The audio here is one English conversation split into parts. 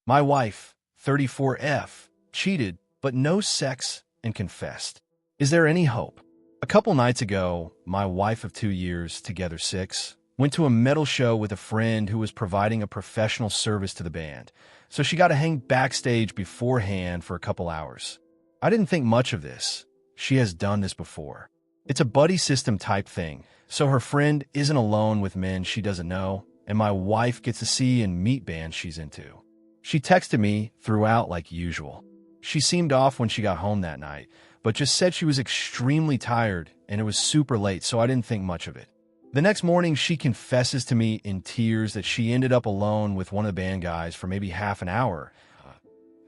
My wife, 34F, cheated, but no sex, and confessed. Is there any hope? A couple nights ago, my wife of 2 years, together 6, went to a metal show with a friend who was providing a professional service to the band, so she got to hang backstage beforehand for a couple hours. I didn't think much of this. She has done this before. It's a buddy system type thing, so her friend isn't alone with men she doesn't know, and my wife gets to see and meet bands she's into. She texted me throughout like usual. She seemed off when she got home that night, but just said she was extremely tired and it was super late, so I didn't think much of it. The next morning, she confesses to me in tears that she ended up alone with one of the band guys for maybe half an hour.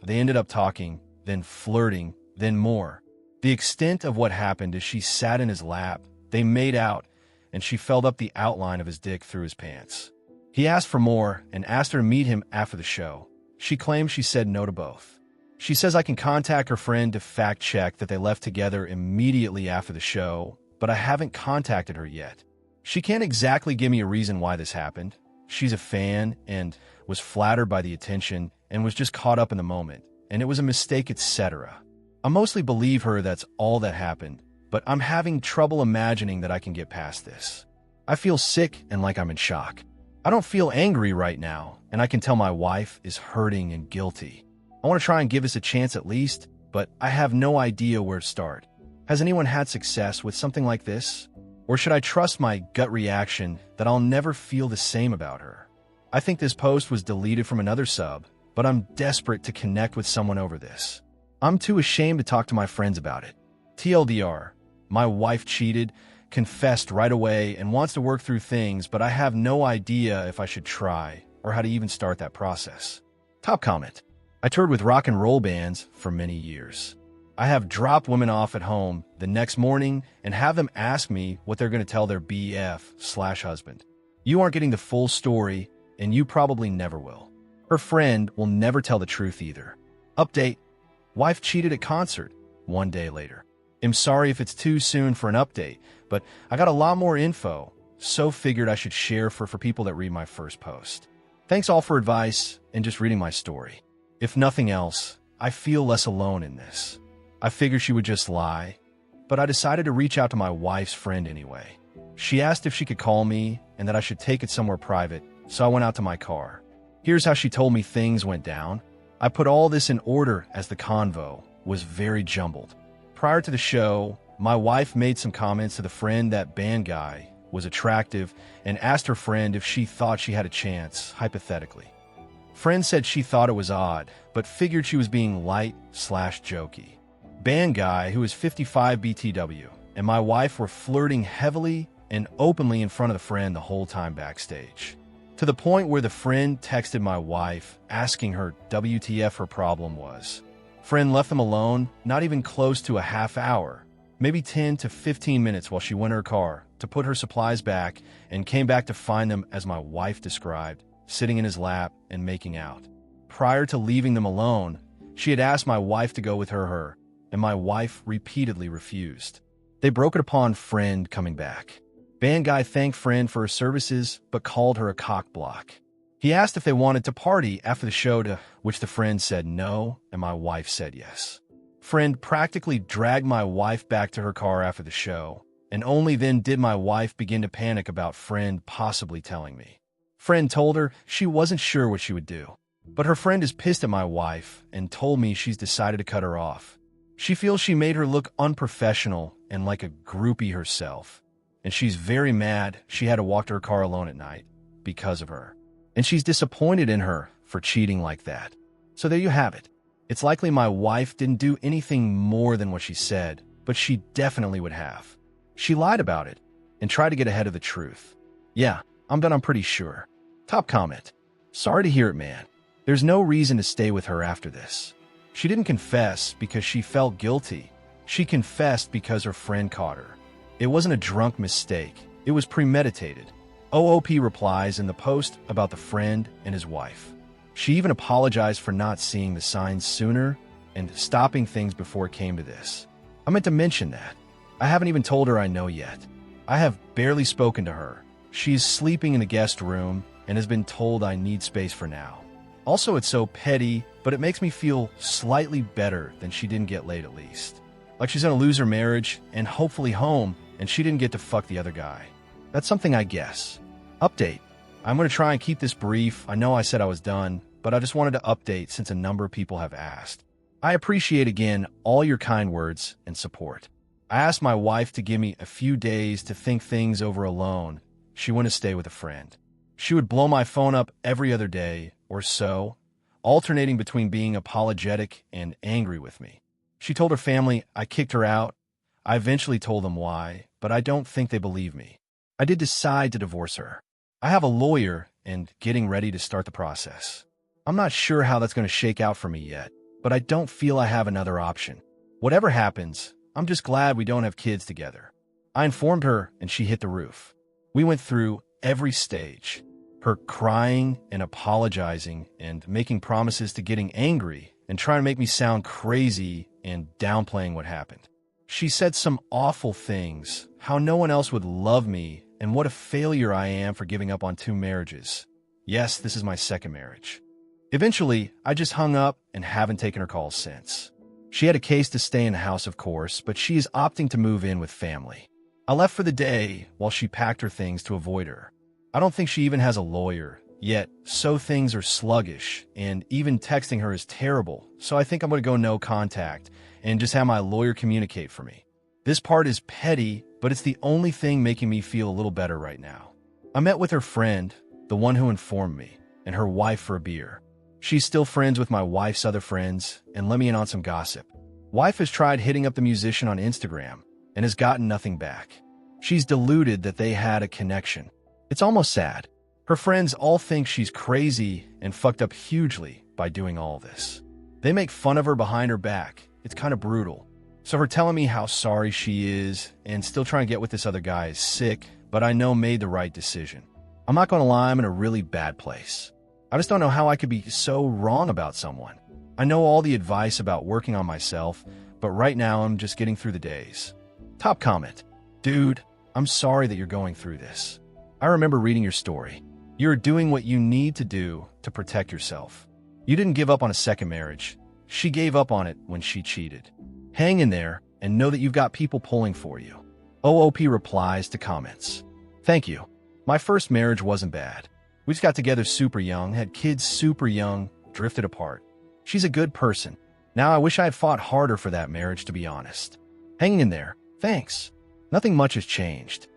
They ended up talking, then flirting, then more. The extent of what happened is she sat in his lap, they made out, and she felt up the outline of his dick through his pants. He asked for more and asked her to meet him after the show. She claims she said no to both. She says I can contact her friend to fact check that they left together immediately after the show, but I haven't contacted her yet. She can't exactly give me a reason why this happened. She's a fan and was flattered by the attention and was just caught up in the moment, and it was a mistake, etc. I mostly believe her that's all that happened, but I'm having trouble imagining that I can get past this. I feel sick and like I'm in shock. I don't feel angry right now, and I can tell my wife is hurting and guilty. I want to try and give this a chance at least, but I have no idea where to start. Has anyone had success with something like this? Or should I trust my gut reaction that I'll never feel the same about her? I think this post was deleted from another sub, but I'm desperate to connect with someone over this. I'm too ashamed to talk to my friends about it. TLDR, my wife cheated, confessed right away, and wants to work through things, but I have no idea if I should try or how to even start that process. Top comment. I toured with rock and roll bands for many years. I have dropped women off at home the next morning and have them ask me what they're going to tell their BF/husband. You aren't getting the full story, and you probably never will. Her friend will never tell the truth either. Update. Wife cheated at concert 1 day later. I'm sorry if it's too soon for an update, but I got a lot more info, so figured I should share for people that read my first post. Thanks all for advice and just reading my story. If nothing else, I feel less alone in this. I figured she would just lie, but I decided to reach out to my wife's friend anyway. She asked if she could call me and that I should take it somewhere private, so I went out to my car. Here's how she told me things went down. I put all this in order as the convo was very jumbled. Prior to the show, my wife made some comments to the friend that band guy was attractive and asked her friend if she thought she had a chance, hypothetically. Friend said she thought it was odd, but figured she was being light/jokey. Band guy, who is 55 BTW, and my wife were flirting heavily and openly in front of the friend the whole time backstage. To the point where the friend texted my wife asking her WTF her problem was. Friend left them alone, not even close to a half hour, maybe 10 to 15 minutes while she went in her car to put her supplies back and came back to find them as my wife described, sitting in his lap and making out. Prior to leaving them alone, she had asked my wife to go with her, and my wife repeatedly refused. They broke it upon friend coming back. Band guy thanked friend for her services, but called her a cock block. He asked if they wanted to party after the show, to which the friend said no, and my wife said yes. Friend practically dragged my wife back to her car after the show, and only then did my wife begin to panic about friend possibly telling me. Friend told her she wasn't sure what she would do, but her friend is pissed at my wife and told me she's decided to cut her off. She feels she made her look unprofessional and like a groupie herself, and she's very mad she had to walk to her car alone at night because of her. And she's disappointed in her for cheating like that. So there you have it. It's likely my wife didn't do anything more than what she said, but she definitely would have. She lied about it and tried to get ahead of the truth. Yeah, I'm pretty sure. Top comment. Sorry to hear it, man. There's no reason to stay with her after this. She didn't confess because she felt guilty. She confessed because her friend caught her. It wasn't a drunk mistake. It was premeditated. OOP replies in the post about the friend and his wife. She even apologized for not seeing the signs sooner and stopping things before it came to this. I meant to mention that. I haven't even told her I know yet. I have barely spoken to her. She is sleeping in the guest room and has been told I need space for now. Also, it's so petty, but it makes me feel slightly better than she didn't get laid at least. Like she's gonna lose her marriage and hopefully home, and she didn't get to fuck the other guy. That's something I guess. Update. I'm gonna try and keep this brief. I know I said I was done, but I just wanted to update since a number of people have asked. I appreciate again all your kind words and support. I asked my wife to give me a few days to think things over alone. She wanted to stay with a friend. She would blow my phone up every other day or so, alternating between being apologetic and angry with me. She told her family I kicked her out. I eventually told them why, but I don't think they believe me. I did decide to divorce her. I have a lawyer and getting ready to start the process. I'm not sure how that's going to shake out for me yet, but I don't feel I have another option. Whatever happens, I'm just glad we don't have kids together. I informed her and she hit the roof. We went through every stage. Her crying and apologizing and making promises to getting angry and trying to make me sound crazy and downplaying what happened. She said some awful things, how no one else would love me and what a failure I am for giving up on 2 marriages. Yes, this is my second marriage. Eventually, I just hung up and haven't taken her calls since. She had a case to stay in the house, of course, but she is opting to move in with family. I left for the day while she packed her things to avoid her. I don't think she even has a lawyer, yet so things are sluggish, and even texting her is terrible, so I think I'm going to go no contact and just have my lawyer communicate for me. This part is petty, but it's the only thing making me feel a little better right now. I met with her friend, the one who informed me, and her wife for a beer. She's still friends with my wife's other friends, and let me in on some gossip. Wife has tried hitting up the musician on Instagram and has gotten nothing back. She's deluded that they had a connection. It's almost sad. Her friends all think she's crazy and fucked up hugely by doing all this. They make fun of her behind her back. It's kind of brutal. So her telling me how sorry she is and still trying to get with this other guy is sick, but I know made the right decision. I'm not going to lie, I'm in a really bad place. I just don't know how I could be so wrong about someone. I know all the advice about working on myself, but right now I'm just getting through the days. Top comment. Dude, I'm sorry that you're going through this. I remember reading your story. You're doing what you need to do to protect yourself. You didn't give up on a second marriage. She gave up on it when she cheated. Hang in there and know that you've got people pulling for you. OOP replies to comments. Thank you. My first marriage wasn't bad. We just got together super young, had kids super young, drifted apart. She's a good person. Now I wish I had fought harder for that marriage, to be honest. Hanging in there. Thanks. Nothing much has changed.